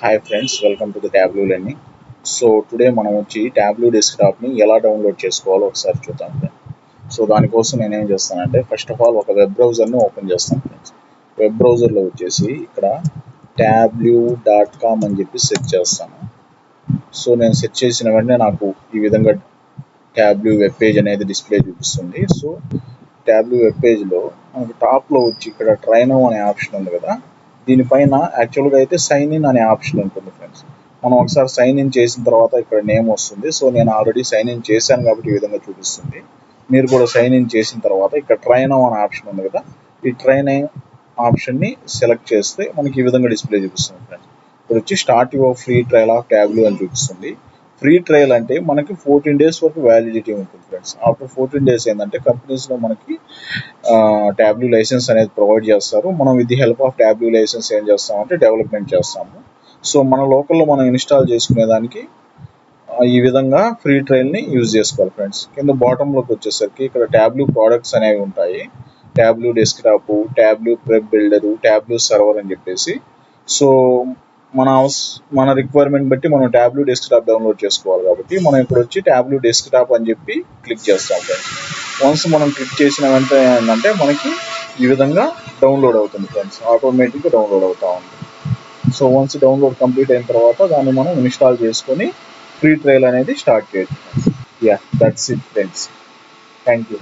Hi friends, welcome to the Tableau learning. So today మనం వచ్చి Tableau డెస్క్టాప్ని ఎలా download చేసుకోవాలో ఒకసారి చూద్దాం. సో దానికోసం నేనేం చేస్తానంటే ఫస్ట్ ఆఫ్ ఆల్ ఒక వెబ్ బ్రౌజర్ని ఓపెన్ చేస్తాను ఫ్రెండ్స్. వెబ్ బ్రౌజర్లో వచ్చేసి ఇక్కడ tableau.com అని చెప్పి సెర్చ్ చేస్తాను. సో నేను సెర్చ్ చేసిన వెంటనే నాకు ఈ విధంగా Tableau వెబ్ పేజ్ అనేది డిస్ప్లే చూపిస్తుంది. సో Tableau వెబ్ పేజ్లో మనకి టాప్లో వచ్చి ఇక్కడ ట్రై నౌ అనే ఆప్షన్ ఉంది కదా, దీనిపైన యాక్చువల్గా అయితే సైన్ ఇన్ అనే ఆప్షన్ ఉంటుంది ఫ్రెండ్స్. మనం ఒకసారి సైన్ ఇన్ చేసిన తర్వాత ఇక్కడ నేమ్ వస్తుంది. సో నేను ఆల్రెడీ సైన్ ఇన్ చేశాను కాబట్టి ఈ విధంగా చూపిస్తుంది. మీరు కూడా సైన్ ఇన్ చేసిన తర్వాత ఇక్కడ ట్రై నౌ అనే ఆప్షన్ ఉంది కదా, ఈ ట్రై నౌ ఆప్షన్ని సెలెక్ట్ చేస్తే మనకి ఈ విధంగా డిస్ప్లే చూపిస్తుంది ఫ్రెండ్స్. ఇప్పుడు వచ్చి start your free trial of Tableau అని చూపిస్తుంది. ఫ్రీ ట్రయల్ అంటే మనకి 14 days వరకు వ్యాలిడిటీ ఉంటుంది ఫ్రెండ్స్. ఆఫ్టర్ 14 days ఏంటంటే కంపెనీస్లో మనకి Tableau లైసెన్స్ అనేది ప్రొవైడ్ చేస్తారు. మనం with the help of Tableau license ఏం చేస్తామంటే డెవలప్మెంట్ చేస్తాము. సో మన లోకల్లో మనం ఇన్స్టాల్ చేసుకునేదానికి ఈ విధంగా ఫ్రీ ట్రయల్ని యూజ్ చేసుకోవాలి ఫ్రెండ్స్. కింద బాటంలోకి వచ్చేసరికి ఇక్కడ Tableau ప్రోడక్ట్స్ అనేవి ఉంటాయి. Tableau desktop, Tableau web builder, Tableau server అని చెప్పేసి. సో మన రిక్వైర్మెంట్ బట్టి మనం Tableau డెస్క్టాప్ డౌన్లోడ్ చేసుకోవాలి కాబట్టి మనం ఇక్కడ వచ్చి Tableau డెస్క్టాప్ అని చెప్పి క్లిక్ చేస్తాం ఫ్రెండ్స్. వన్స్ మనం క్లిక్ చేసిన వెంటనే ఏంటంటే మనకి ఈ విధంగా డౌన్లోడ్ అవుతుంది ఫ్రెండ్స్. ఆటోమేటిక్గా డౌన్లోడ్ అవుతూ ఉంటుంది. సో వన్స్ డౌన్లోడ్ కంప్లీట్ అయిన తర్వాత దాన్ని మనం ఇన్స్టాల్ చేసుకొని ఫ్రీ ట్రయల్ అనేది స్టార్ట్ చేయొచ్చు. Yeah, that's it friends. Thank you.